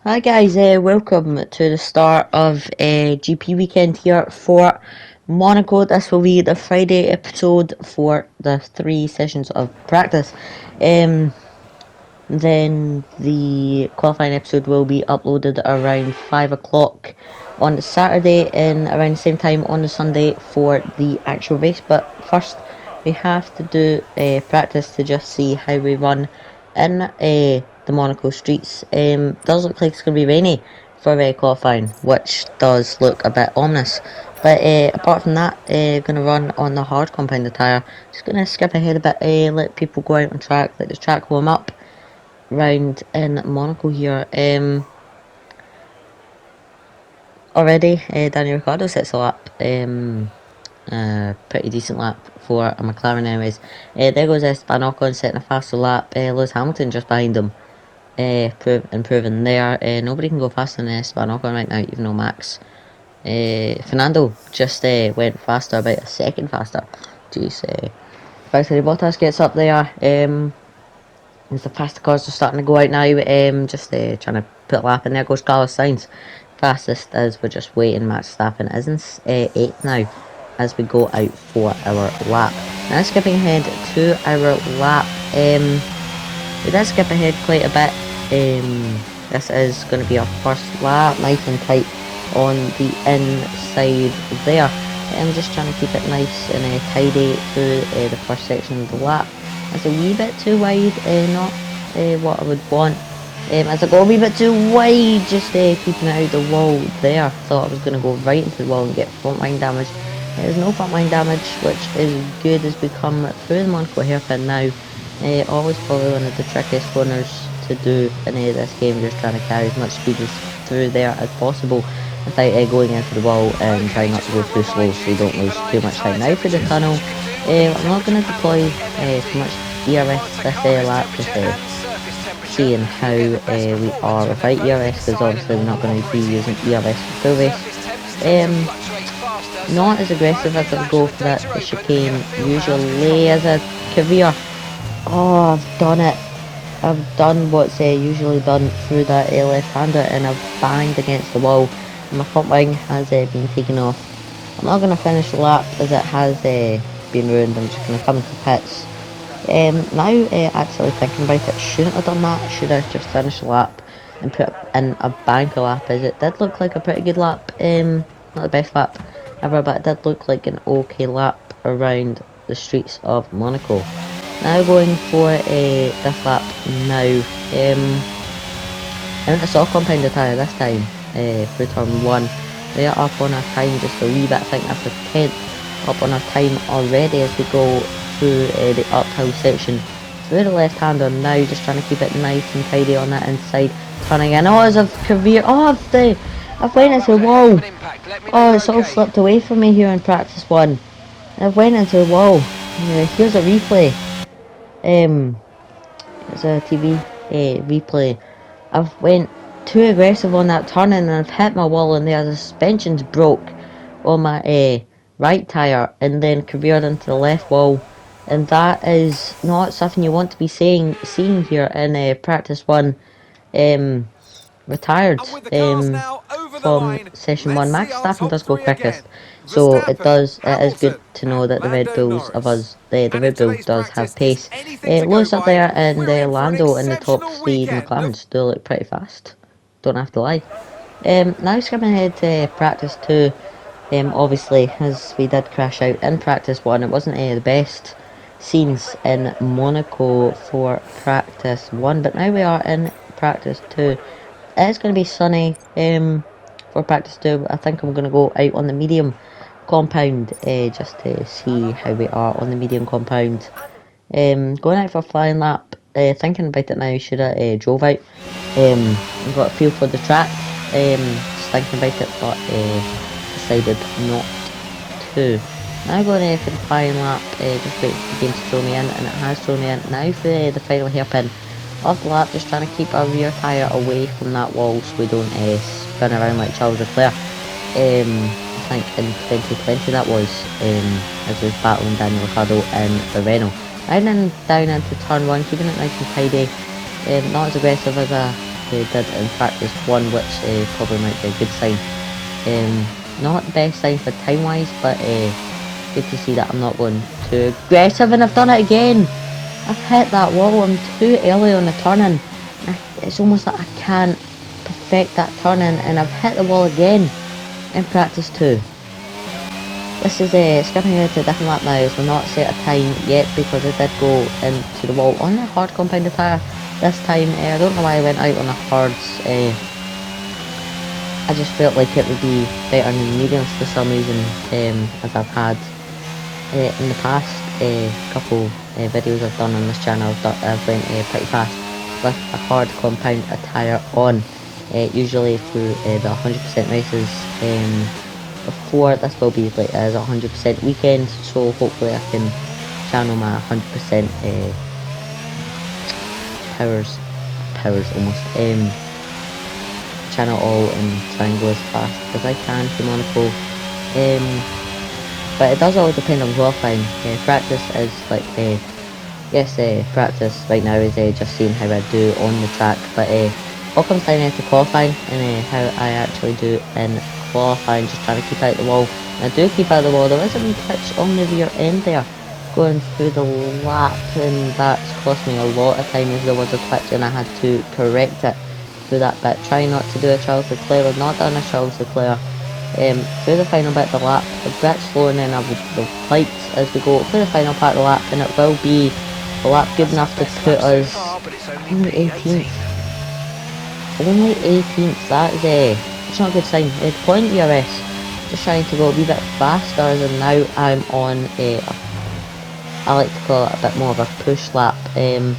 Hi guys, welcome to the start of GP weekend here for Monaco. This will be the Friday episode for the 3 sessions of practice. Then the qualifying episode will be uploaded around 5 o'clock on the Saturday and around the same time on the Sunday for the actual race. But first we have to do practice to just see how we run in the Monaco streets. Does look like it's going to be rainy for qualifying, which does look a bit ominous. But apart from that, going to run on the hard compound tyre. Just going to skip ahead a bit, let people go out on track, let the track warm up round in Monaco here. Already, Daniel Ricciardo sets a lap. Pretty decent lap for a McLaren anyways. There goes Esteban Ocon setting a faster lap. Lewis Hamilton just behind him. Improving there. Nobody can go faster than Esteban Ocon right now, even though Max. Fernando just went faster, about a second faster. Jeez. Valtteri Bottas gets up there. As the faster cars are starting to go out now, just trying to put a lap in. There goes Carlos Sainz, fastest as we're just waiting. Max Verstappen is in 8th now as we go out for our lap. Now skipping ahead to our lap, we did skip ahead quite a bit. This is going to be our first lap, nice and tight on the inside there. I'm just trying to keep it nice and tidy through the first section of the lap. It's a wee bit too wide, not what I would want. As I go a wee bit too wide, just keeping it out the wall there. Thought I was going to go right into the wall and get front wing damage. There's no front wing damage, which is good as we come through the Monaco hairpin now. Always probably one of the trickiest corners to do in this game, just trying to carry as much speed through there as possible without going into the wall and trying not to go too slow so you don't lose too much time. Now for the tunnel. I'm not going to deploy too much ERS this lap, just seeing how we are without ERS, because obviously we're not going to be using ERS for full race. Not as aggressive as I go for that chicane usually as a career. Oh, I've done it. I've done what's usually done through that left-hander, and I've banged against the wall. And my front wing has been taken off. I'm not going to finish the lap as it has been ruined. I'm just going to come into pits. Now actually thinking about it, shouldn't have done that. Should have just finished the lap and put in a banker lap, as it did look like a pretty good lap. Not the best lap ever, but it did look like an okay lap around the streets of Monaco. Now going for this lap now. I'm in a soft compound tyre this time through turn 1. We are up on our time just a wee bit. I think that's a 10th up on our time already as we go through the uphill section through the left hander now, just trying to keep it nice and tidy on that inside, turning in. Oh, as a career, I've went into the wall. Oh, it's all slipped away from me here in practice 1. I've went into the wall. Here's a replay. It's a TV replay. I've went too aggressive on that turn and I've hit my wall in there. The suspension's broke on my right tyre and then careered into the left wall, and that is not something you want to be seeing here in practice 1. Retired from session 1. Max Verstappen does go quickest, so it is good to know that the Red Bulls of us, the Red Bull does have pace. Lewis up there and Lando in the top 3 McLarens do look pretty fast, don't have to lie. Now skipping ahead to practice 2. Obviously, as we did crash out in practice 1, it wasn't the best scenes in Monaco for practice 1, but now we are in practice 2. It's going to be sunny for practice 2. I think I'm going to go out on the medium compound just to see how we are on the medium compound. Going out for a flying lap. Thinking about it now, should I drove out. I've got a feel for the track. Just thinking about it, but decided not to. Now going for the flying lap, just waiting for the game to throw me in, and it has thrown me in. Now for the final hairpin of the lap, just trying to keep our rear tyre away from that wall so we don't spin around like Charles Leclerc. I think in 2020 that was, as we was battling Daniel Ricciardo in the Renault. Now then down into turn 1, keeping it nice and tidy. Not as aggressive as I did in practice 1, which probably might be a good sign. Not the best sign for time wise, but good to see that I'm not going too aggressive, and I've done it again. I've hit that wall. I'm too early on the turning. It's almost like I can't perfect that turning, and I've hit the wall again in practice 2. This is skipping ahead to a different lap now, as we're not set a time yet because I did go into the wall on the hard compound tyre this time. I don't know why I went out on the hards. I just felt like it would be better than the mediums for some reason, as I've had in the past couple videos I've done on this channel. I've went pretty fast with a hard compound tyre on, usually through the 100% races. Before this will be like as a 100% weekend, so hopefully I can channel my 100% powers almost, channel all and try and go as fast as I can for Monaco. But it does all depend on qualifying. Practice is like practice right now is just seeing how I do on the track, but all comes down to qualifying and how I actually do in qualifying, just trying to keep out the wall. And I do keep out the wall. There is a wee twitch on the rear end there going through the lap, and that's cost me a lot of time as there was a twitch and I had to correct it through that bit. Try not to do a Charles Leclerc. We've not done a Charles Leclerc through the final bit of the lap. A bit slow, and then I would the lights as we go through the final part of the lap, and it will be a lap good enough to put us only 18th. Only 18th. That is it's not a good sign. Point DRS. Just trying to go a wee bit faster, as in now I'm on I like to call it a bit more of a push lap, and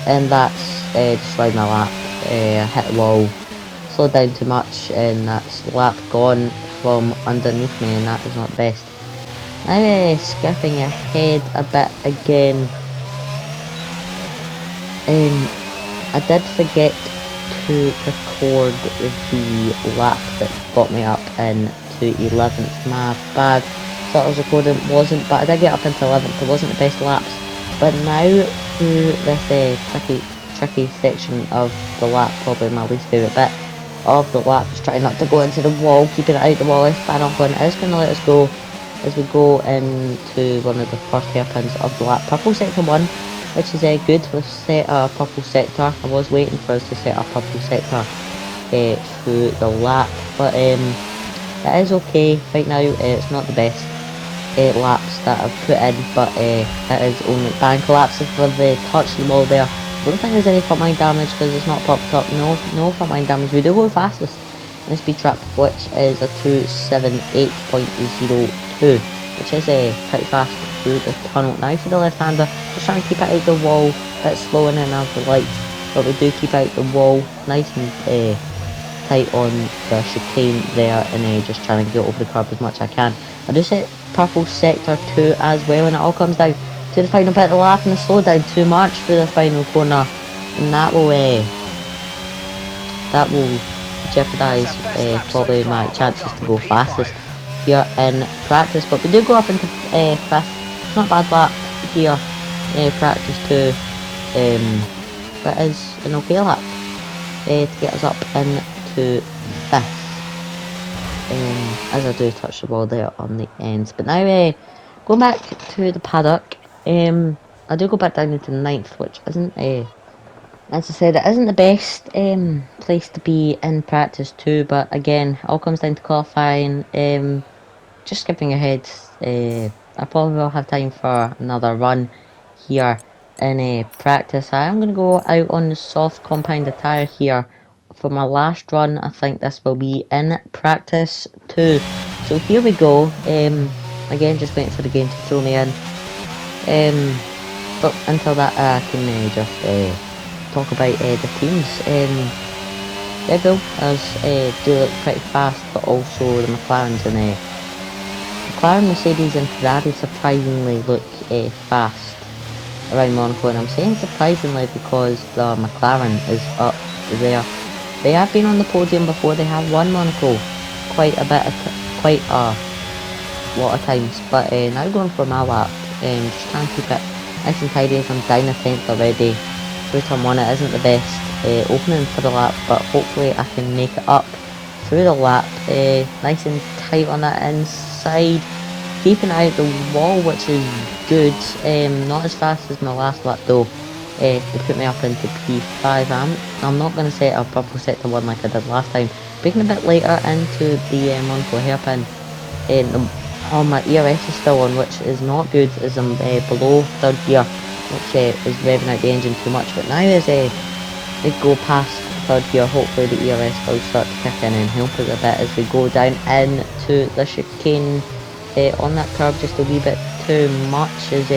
that's just riding my lap. I hit the wall, slowed down too much, and that's lap gone from underneath me, and that is not the best. Now skipping ahead a bit again. I did forget to record the lap that got me up into 11th. My bad. Thought I was recording, wasn't, but I did get up into 11th. It wasn't the best laps, but now through this tricky section of the lap, probably my least favourite bit of the lap, just trying not to go into the wall, keeping it out the wall. FP1 is going to let us go as we go into one of the first hairpins of the lap. Purple sector 1, which is good. We've set a purple sector. I was waiting for us to set a purple sector through the lap, but it is okay right now. It's not the best laps that I've put in, but it is only bank laps. If we've touched the wall there, I don't think there's any front line damage because it's not popped up. No front line damage. We do go fastest in speed trap, which is a 278.02, which is pretty fast through the tunnel. Now for the left-hander, just trying to keep it out the wall, a bit slow in and out of the lights, but we do keep out the wall nice and tight on the chicane there, and just trying to get over the curb as much as I can. I do set purple sector 2 as well, and it all comes down to the final bit of the lap, and the slow down too much through the final corner, and that will jeopardise probably my chances to go fastest here in practice. But we do go up into 5th. It's not a bad lap here, practice 2, but it is an okay lap to get us up into 5th. As I do touch the ball there on the ends. But now going back to the paddock, I do go back down into 9th, which isn't as I said, it isn't the best place to be in practice 2, but again, it all comes down to qualifying. Just skipping ahead, I probably will have time for another run here in practice. I am going to go out on the soft compound tyre here for my last run. I think this will be in practice 2. So here we go. Again, just waiting for the game to throw me in. But until that, I can just talk about the teams. Red Bull do look pretty fast, but also the McLarens and McLaren, Mercedes and Ferrari surprisingly look fast around Monaco, and I'm saying surprisingly because the McLaren is up there. They have been on the podium before. They have won Monaco quite a lot of times, but now going for my lap, just trying to keep it nice and tidy as I'm down a 10th already. Through turn 1, it isn't the best. opening for the lap, but hopefully I can make it up through the lap. Nice and tight on that inside, keeping out the wall, which is good. Not as fast as my last lap though. They put me up into P5. I'm not going to set a purple sector 1 like I did last time. Breaking a bit later into the Monaco hairpin. My ERS is still on, which is not good, as I'm below third gear, which is revving out the engine too much. But now as we go past third gear, hopefully the ERS will start to kick in and help us a bit as we go down into the chicane. On that curve just a wee bit too much, as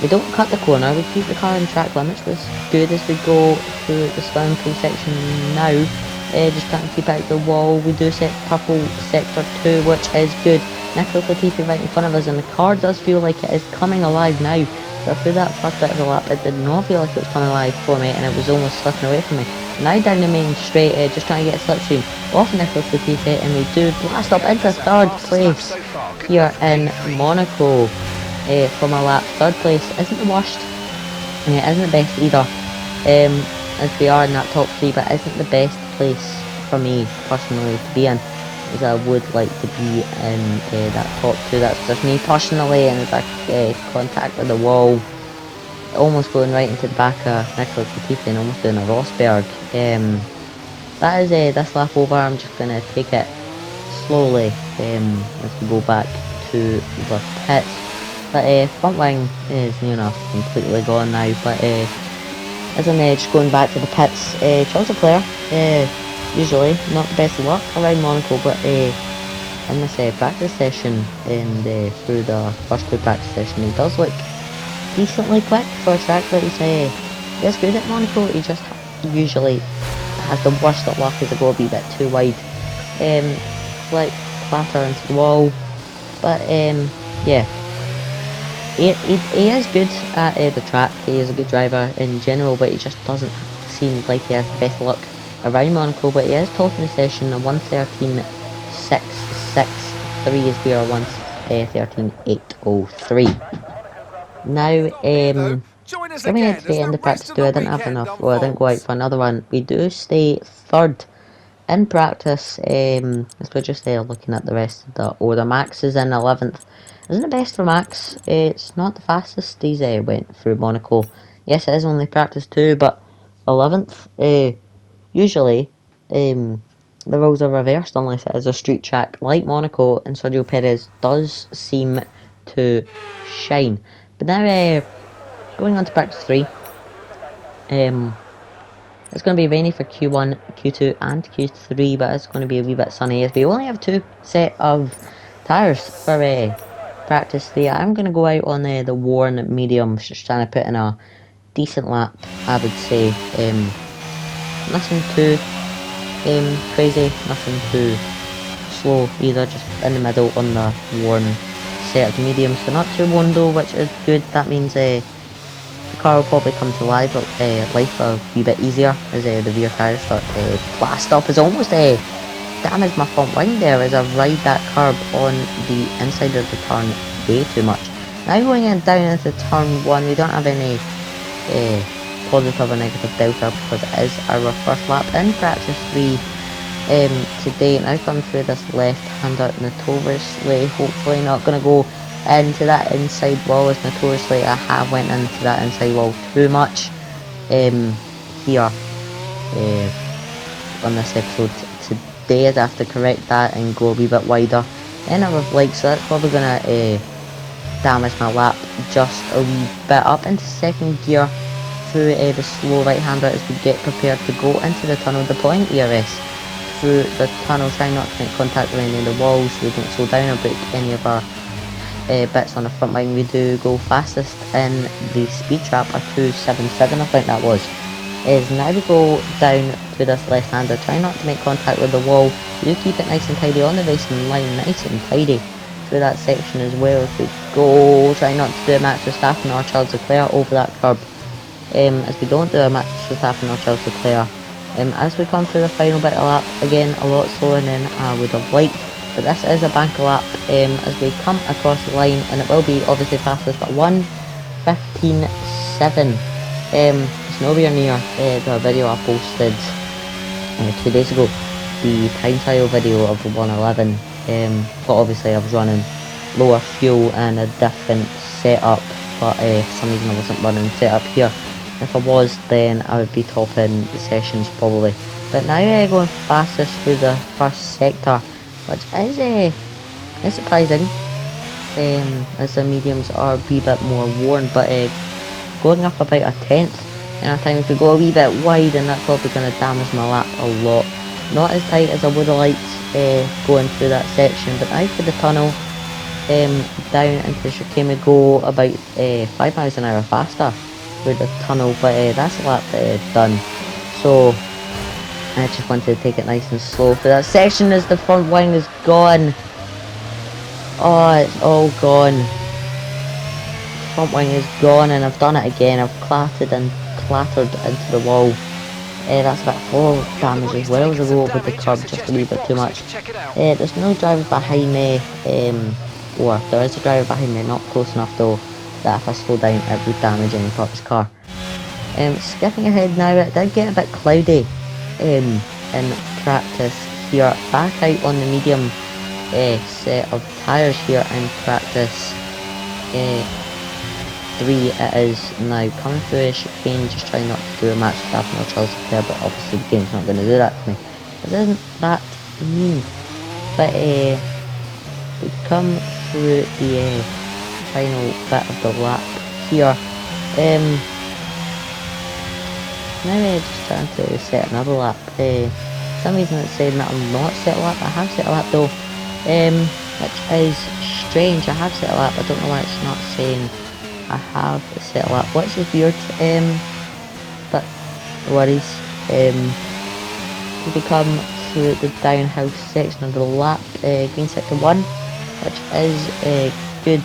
we don't cut the corner, we keep the car in track limits, which is good as we go through the swimming pool section now. Just trying to keep out the wall. We do set purple sector 2, which is good. Nicholas Latifi right in front of us, and the car does feel like it is coming alive now. But through that first bit of the lap, it did not feel like it was coming alive for me, and it was almost slipping away from me. Now down the main straight, just trying to get a slipstream off Nicholas Latifi, and we do blast up into third place here in Monaco. For my lap, third place isn't the worst, it isn't the best either, as we are in that top 3, but isn't the best place for me personally to be in, as I would like to be in that top 2. That's just me personally, and as I contact with the wall, almost going right into the back of Nicholas Latifi and almost doing a Rosberg. That is this lap over. I'm just going to take it slowly as we go back to the pits. But front wing is near enough completely gone now. But as I'm just going back to the pits, Charles Leclerc, usually not the best of luck around Monaco, but in this practice session and through the first 2 practice sessions, he does look decently quick for a track that he's good at Monaco. He just usually has the worst of luck as I go a wee bit too wide, like clatter into the wall. But yeah. He is good at the track. He is a good driver in general, but he just doesn't seem like he has the best luck around Monaco. But he is top in the session, a 1:13.663 is we are 1:13.803. Now, coming into the end of practice 2, I didn't have enough, well, I didn't go out for another one. We do stay third in practice, as we're just looking at the rest of the order. Max is in 11th. Isn't the best for Max. It's not the fastest he's went through Monaco. Yes, it is only practice 2, but 11th. Usually, the rules are reversed unless it is a street track like Monaco, and Sergio Perez does seem to shine. But now, going on to practice 3. It's going to be rainy for Q1, Q2 and Q3, but it's going to be a wee bit sunny as we only have 2 set of tyres for practice 3. I'm going to go out on the worn mediums, just trying to put in a decent lap, I would say. Nothing too crazy, nothing too slow either, just in the middle on the worn set of mediums. So not too worn though, which is good. That means the car will probably come to life a wee bit easier as the rear tyres start to blast up. It's almost damaged my front wing there as I ride that curb on the inside of the turn way too much. Now going down into turn 1, we don't have any positive or negative delta because it is our first lap in practice 3 today. Now coming through this left-hander notoriously, hopefully not going to go into that inside wall, as notoriously I have went into that inside wall too much here on this episode today, as I have to correct that and go a wee bit wider in our legs, so that's probably going to damage my lap just a wee bit. Up into second gear through the slow right-hander as we get prepared to go into the tunnel, deploying ERS through the tunnel, trying not to make contact with any of the walls so we don't slow down or break any of our bits on the front wing. We do go fastest in the speed trap, a 2.77 I think that was. Now we go down to this left-hander, try not to make contact with the wall. We do keep it nice and tidy on the racing line, nice and tidy through that section as well. As we go, try not to do a Max Verstappen or Charles Leclerc over that curb, as we don't do a Max Verstappen or Charles Leclerc. As we come through the final bit of lap, again a lot slower than I would have liked, but this is a bank lap as we come across the line, and it will be obviously fastest at 1:15.7. it's nowhere near the video I posted 2 days ago, the time trial video of the 111. But obviously I was running lower fuel and a different setup, but for some reason I wasn't running setup here. If I was, then I would be topping the sessions probably. But now going fastest through the first sector, which is surprising, as the mediums are a wee bit more worn, but going up about a tenth in a time. If we go a wee bit wide, and that's probably going to damage my lap a lot. Not as tight as I would have liked going through that section, but now for the tunnel, down into the chicane we go about 5 miles an hour faster through the tunnel, but that's a lap done. So I just wanted to take it nice and slow for that section as the front wing is gone. Oh, it's all gone. Front wing is gone, and I've done it again. I've clattered into the wall. That's about 4 damage as well as I go over the curb just a wee bit too much. There's no driver behind me, or there is a driver behind me, not close enough though that if I slow down it would damage any part of his car. Skipping ahead now, it did get a bit cloudy in practice here. Back out on the medium set of tyres here in practice 3 it is now, coming through a chicane, just trying not to do a match stop no Charles there, but obviously the game's not going to do that to me. It isn't that mean, but we come through the final bit of the lap here. Now just trying to set another lap. For some reason it's saying that I'm not set a lap. I have set a lap though, which is strange. I have set a lap, I don't know why it's not saying I have set a lap, which is weird, but no worries. We come through the downhill section of the lap, green sector 1, which is good.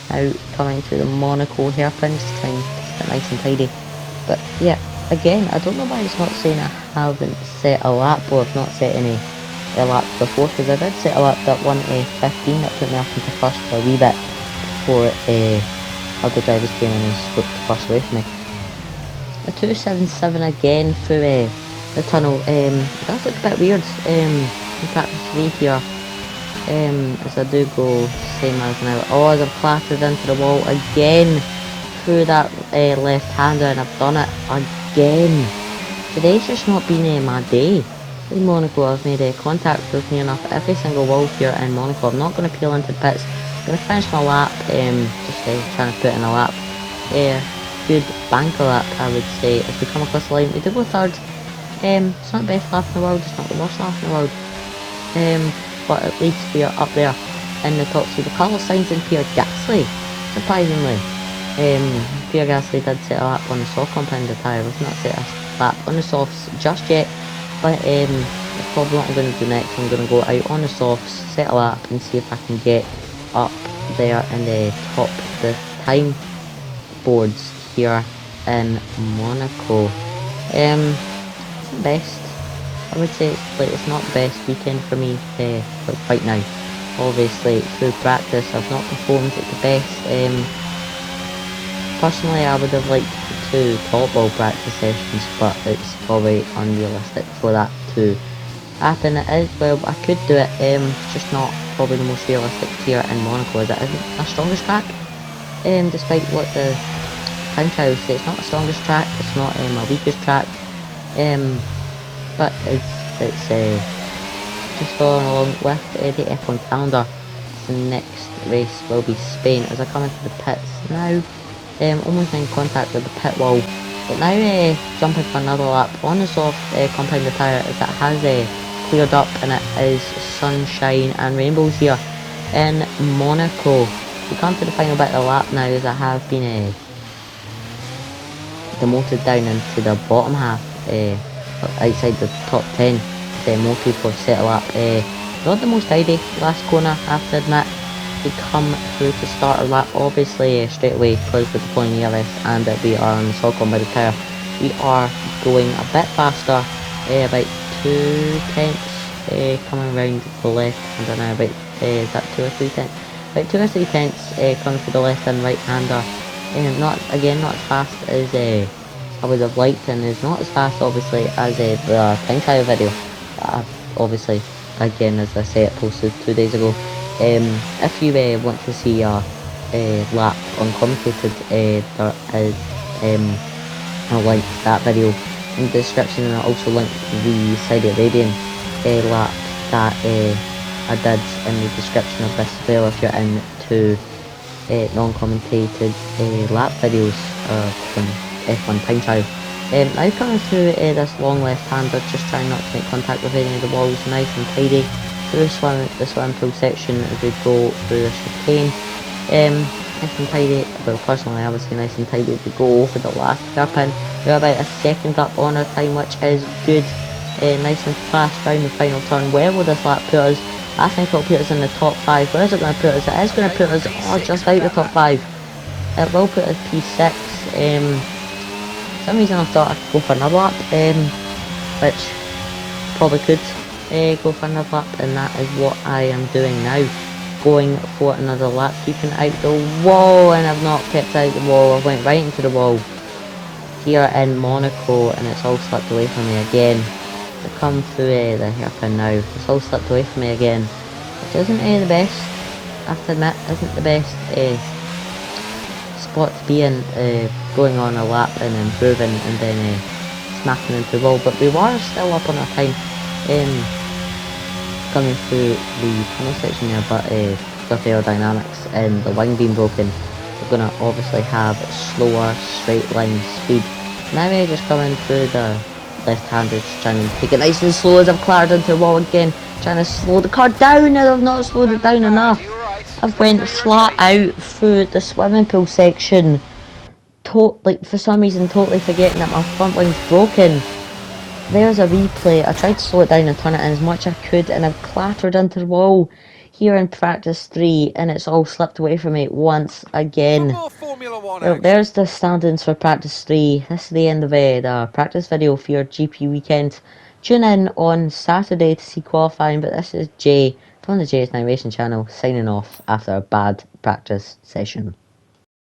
Now coming through the Monaco hairpin, just trying to keep it nice and tidy. But yeah, again, I don't know why it's not saying I haven't set a lap, or I've not set any laps before, because I did set a lap that 1:15 that put me up into first for a wee bit before other drivers came in and slipped first away from me. A 277 again through the tunnel. It does look a bit weird in practice 3 here, as I do go same miles an hour. Oh, as I've clattered into the wall again through that left-hander, and I've done it again. Today's just not been my day. In Monaco, I've made contact with near enough every single wall here in Monaco. I'm not going to peel into the pits. I'm going to finish my lap, just trying to put in a lap. Good banker lap, I would say, as we come across the line. We do go third. It's not the best lap in the world, it's not the worst lap in the world. But at least we are up there in the top 2. The colour signs in Pierre Gasly, surprisingly. Pierre Gasly did set a lap on the soft compounded tyre. We've not set a lap on the softs just yet, but that's probably what I'm going to do next. I'm going to go out on the softs, set a lap, and see if I can get up there in the top of the time boards here in Monaco. It's the best. I would say it's not the best weekend for me right now. Obviously through practice I've not performed at the best. Personally I would have liked to top all practice sessions, but it's probably unrealistic for that to happen. It is, well, I could do it, just not probably the most realistic here in Monaco, as it isn't our strongest track. Despite what the time trials say, it's not the strongest track, it's not my weakest track, but it's just following along with the F1 calendar. The next race will be Spain. As I come into the pits now, almost in contact with the pit wall, but now jumping for another lap on the soft compounded tyre, as it has cleared up and it is sunshine and rainbows here in Monaco. We come to the final bit of the lap now, as I have been demoted down into the bottom half, outside the top 10, demoted for set a lap. Not the most tidy last corner, I have to admit. We come through to start our lap, obviously straight away, because with the point ELS and that we are on the soft compounded tyre, we are going a bit faster, about 2 tenths coming around the left, and then about is that 2 or 3 tenths? About 2 or 3 tenths coming to the left and right hander Not as fast as I would have liked, and is not as fast obviously as the time trial video that I've obviously, again as I say, it posted 2 days ago. If you want to see a lap uncomplicated, there is I'll link that video in the description, and I'll also link the Saudi Arabian lap that I did in the description of this video if you're into non-commentated lap videos from F1 time trial. Now coming through this long left-hander, just trying not to make contact with any of the walls, nice and tidy through the swim pool section as we go through the chicane. Nice and tidy, well personally I would say nice and tidy as we go over the last hairpin. We're about a second up on our time, which is good. Nice and fast round the final turn. Where will this lap put us? I think it'll put us in the top 5. Where is it going to put us? It is going to put us just out the top 5. It will put us P6. For some reason I thought I could go for another lap, which probably could go for another lap, and that is what I am doing now. Going for another lap, keeping out the wall, and I've not kept out the wall. I went right into the wall here in Monaco, and it's all slipped away from me again. To come through the hairpin now, it's all slipped away from me again, which isn't the best, I have to admit, isn't the best spot to be in, going on a lap and improving and then smacking into the wall, but we were still up on our time coming through the tunnel section there, but with the aerodynamics and the wing being broken, we're going to obviously have slower straight line speed. Now we're just coming through the left-handed, trying to take it nice and slow as I've clattered into the wall again, trying to slow the car down, and I've not slowed it down enough. I've went flat out through the swimming pool section, like for some reason totally forgetting that my front wing's broken. There's a replay. I tried to slow it down and turn it in as much as I could, and I've clattered into the wall here in practice 3, and it's all slipped away from me once again. Well, there's the standings for practice 3. This is the end of the practice video for your GP weekend. Tune in on Saturday to see qualifying, but this is Jay from the Jay's Narration channel signing off after a bad practice session.